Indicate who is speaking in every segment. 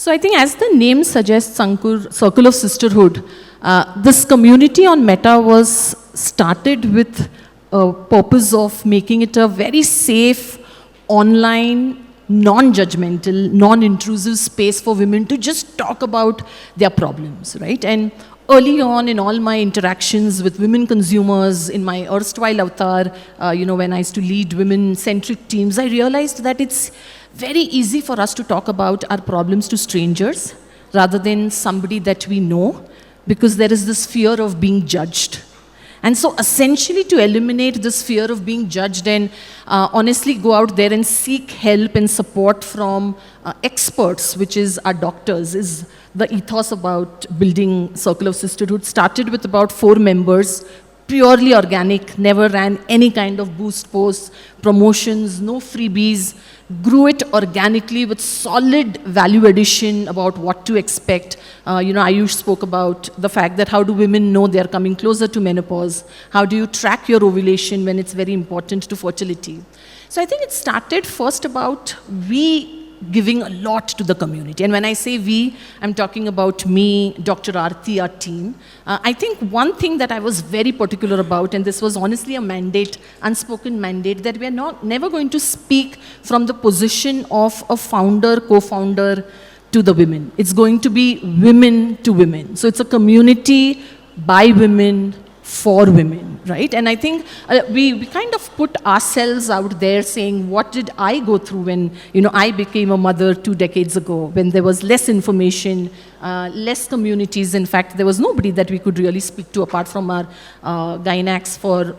Speaker 1: So I think as the name suggests, Ankur, Circle of Sisterhood, this community on Meta was started with a purpose of making it a very safe, online, non-judgmental, non-intrusive space for women to just talk about their problems, right? And early on in all my interactions with women consumers, in my erstwhile avatar, when I used to lead women-centric teams, I realized that it's very easy for us to talk about our problems to strangers rather than somebody that we know, because there is this fear of being judged. And so essentially to eliminate this fear of being judged and honestly go out there and seek help and support from experts, which is our doctors, is the ethos about building Circle of Sisterhood. Started with about 4 members, purely organic, never ran any kind of boost posts, promotions, no freebies, grew it organically with solid value addition about what to expect. Aayush spoke about the fact that how do women know they're coming closer to menopause? How do you track your ovulation when it's very important to fertility? So I think it started first about we giving a lot to the community. And when I say we, I'm talking about me, Dr. Aarti, our team. I think one thing that I was very particular about, and this was honestly a mandate, unspoken mandate, that we are never going to speak from the position of a founder, co-founder to the women. It's going to be women to women. So it's a community by women, for women, right? And I think we kind of put ourselves out there saying, what did I go through when, I became a mother 2 decades ago, when there was less information, less communities. In fact, there was nobody that we could really speak to apart from our gynacs for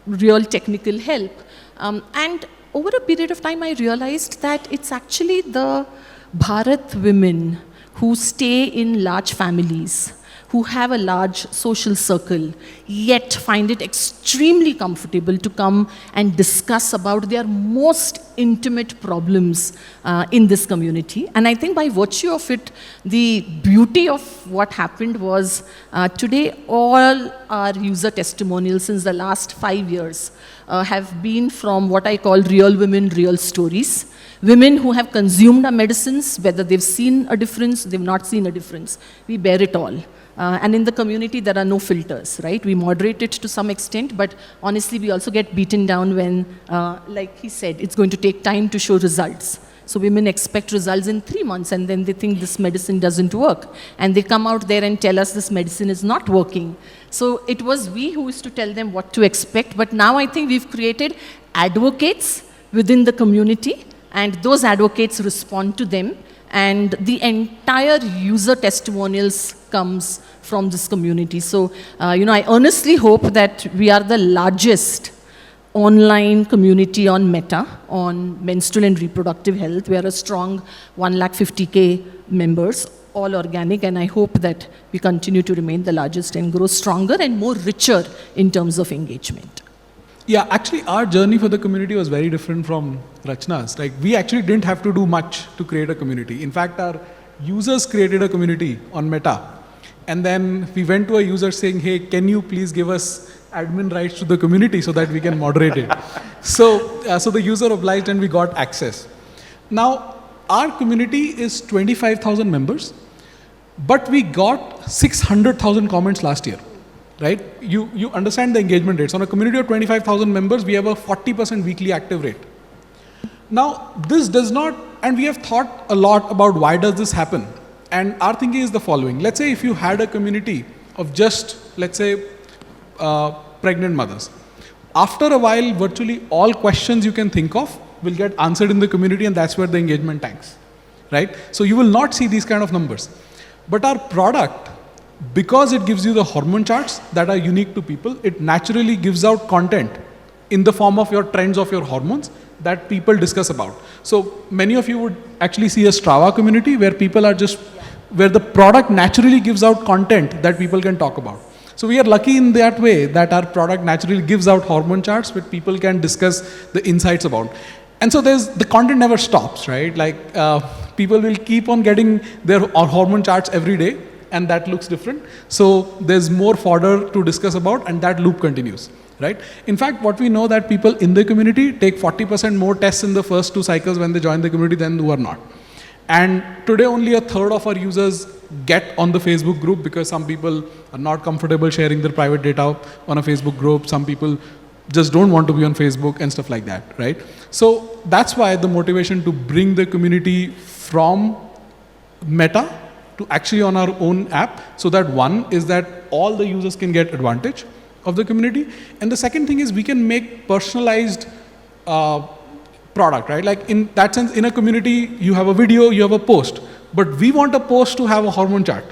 Speaker 1: real technical help. And over a period of time, I realized that it's actually the Bharat women who stay in large families, who have a large social circle, yet find it extremely comfortable to come and discuss about their most intimate problems in this community. And I think by virtue of it, the beauty of what happened was today all our user testimonials since the last 5 years have been from what I call real women, real stories. Women who have consumed our medicines, whether they've seen a difference, they've not seen a difference. We bear it all. And in the community, there are no filters, right? We moderate it to some extent, but honestly, we also get beaten down when, like he said, it's going to take time to show results. So women expect results in 3 months, and then they think this medicine doesn't work. And they come out there and tell us this medicine is not working. So it was we who used to tell them what to expect, but now I think we've created advocates within the community, and those advocates respond to them. And the entire user testimonials comes from this community. So, I earnestly hope that we are the largest online community on Meta, on menstrual and reproductive health. We are a strong 150K members, all organic, and I hope that we continue to remain the largest and grow stronger and more richer in terms of engagement.
Speaker 2: Yeah, actually our journey for the community was very different from Rachana's. Like, we actually didn't have to do much to create a community. In fact, our users created a community on Meta. And then we went to a user saying, hey, can you please give us admin rights to the community so that we can moderate it? So the user obliged and we got access. Now, our community is 25,000 members, but we got 600,000 comments last year. Right? You understand the engagement rates. On a community of 25,000 members, we have a 40% weekly active rate. Now, this does not, and we have thought a lot about why does this happen. And our thinking is the following. Let's say if you had a community of just, let's say, pregnant mothers. After a while, virtually all questions you can think of will get answered in the community, and that's where the engagement tanks. Right? So you will not see these kind of numbers. But our product, because it gives you the hormone charts that are unique to people, it naturally gives out content in the form of your trends of your hormones that people discuss about. So many of you would actually see a Traya community where people are just, where the product naturally gives out content that people can talk about. So we are lucky in that way that our product naturally gives out hormone charts which people can discuss the insights about. And so the content never stops, right? Like people will keep on getting their hormone charts every day, and that looks different. So there's more fodder to discuss about, and that loop continues, right? In fact, what we know that people in the community take 40% more tests in the first 2 cycles when they join the community than who are not. And today only a third of our users get on the Facebook group because some people are not comfortable sharing their private data on a Facebook group. Some people just don't want to be on Facebook and stuff like that, right? So that's why the motivation to bring the community from Meta to actually on our own app, so that one is that all the users can get advantage of the community, and the second thing is we can make personalized product, right? Like in that sense, in a community, you have a video, you have a post, but we want a post to have a hormone chart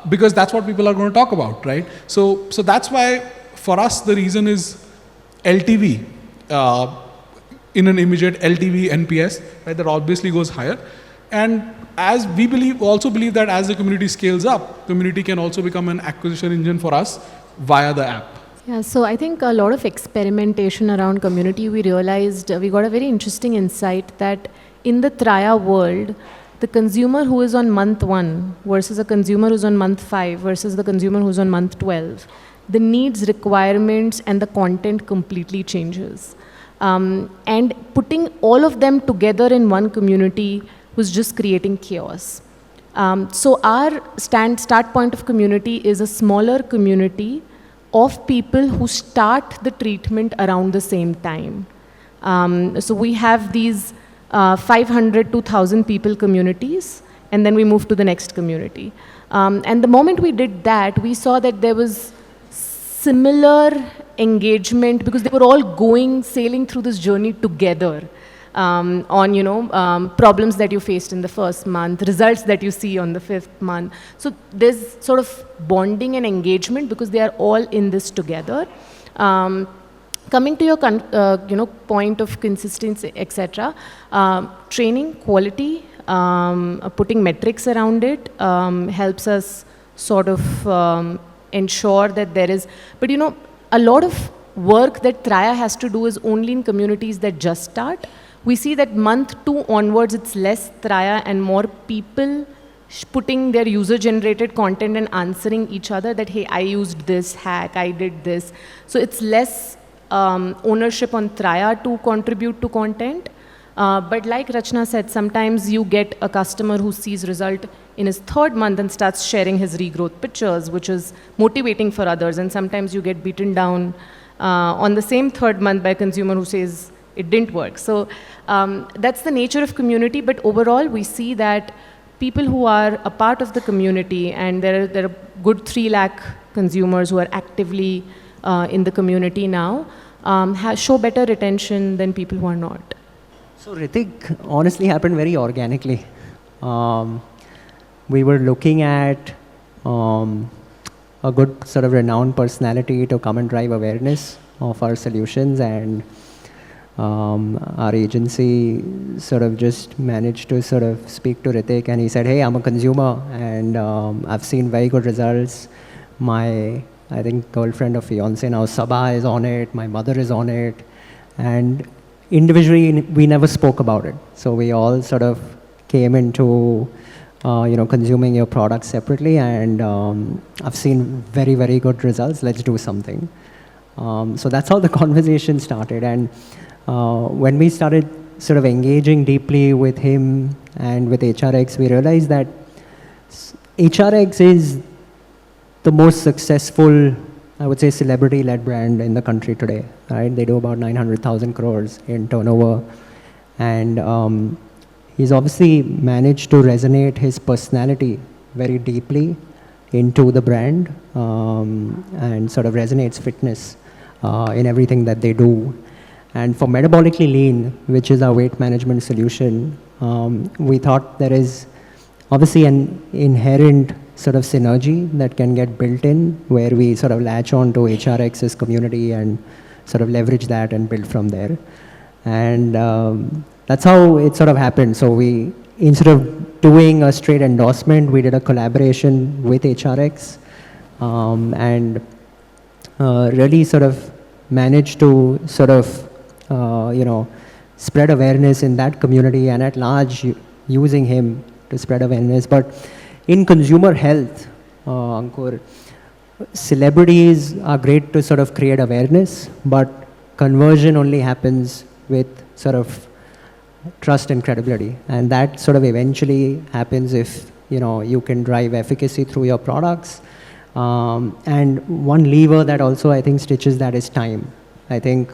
Speaker 2: because that's what people are going to talk about, right? So that's why for us the reason is LTV in an immediate LTV NPS, right? That obviously goes higher, and as we also believe that as the community scales up, community can also become an acquisition engine for us via the app.
Speaker 3: Yeah, so I think a lot of experimentation around community, we realized, we got a very interesting insight that in the Traya world, the consumer who is on month 1 versus a consumer who's on month 5 versus the consumer who's on month 12, the needs, requirements, and the content completely changes. And putting all of them together in one community was just creating chaos. So our start point of community is a smaller community of people who start the treatment around the same time. So we have these 500 to 1,000 people communities, and then we move to the next community. And the moment we did that, we saw that there was similar engagement because they were all sailing through this journey together. On problems that you faced in the first month, results that you see on the 5th month. So there's sort of bonding and engagement because they are all in this together. Coming to your point of consistency, etc. Training, quality, putting metrics around it helps us sort of ensure that there is. But a lot of work that Traya has to do is only in communities that just start. We see that month 2 onwards, it's less Traya and more people putting their user-generated content and answering each other that, hey, I used this hack, I did this. So it's less ownership on Traya to contribute to content. But like Rachana said, sometimes you get a customer who sees result in his 3rd month and starts sharing his regrowth pictures, which is motivating for others. And sometimes you get beaten down on the same 3rd month by a consumer who says, it didn't work. So that's the nature of community, but overall we see that people who are a part of the community, and there are good 3 lakh consumers who are actively in the community now, show better retention than people who are not.
Speaker 4: So Hrithik honestly happened very organically. We were looking at a good sort of renowned personality to come and drive awareness of our solutions, and our agency sort of just managed to sort of speak to Hrithik, and he said, hey, I'm a consumer and I've seen very good results. My, I think, girlfriend or fiance now, Sabha, is on it, my mother is on it, and individually we never spoke about it. So we all sort of came into consuming your products separately, and I've seen very, very good results, let's do something. So that's how the conversation started. And when we started sort of engaging deeply with him and with HRX, we realized that HRX is the most successful, I would say, celebrity-led brand in the country today, right? They do about 900,000 crores in turnover. And he's obviously managed to resonate his personality very deeply into the brand and sort of resonates fitness in everything that they do. And for Metabolically Lean, which is our weight management solution, we thought there is obviously an inherent sort of synergy that can get built in, where we sort of latch on to HRX's community and sort of leverage that and build from there. And that's how it sort of happened. So we, instead of doing a straight endorsement, we did a collaboration with HRX and really sort of managed to sort of spread awareness in that community and at large using him to spread awareness. But in consumer health, Ankur, celebrities are great to sort of create awareness, but conversion only happens with sort of trust and credibility. And that sort of eventually happens if, you can drive efficacy through your products. And one lever that also I think stitches that is time. I think,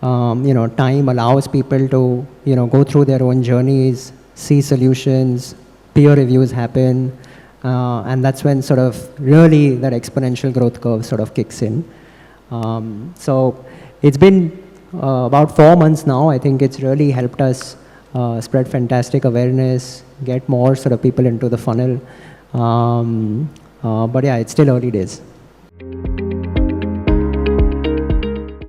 Speaker 4: time allows people to, go through their own journeys, see solutions, peer reviews happen, and that's when sort of really that exponential growth curve sort of kicks in. So it's been about 4 months now. I think it's really helped us spread fantastic awareness, get more sort of people into the funnel. But yeah, it's still early days.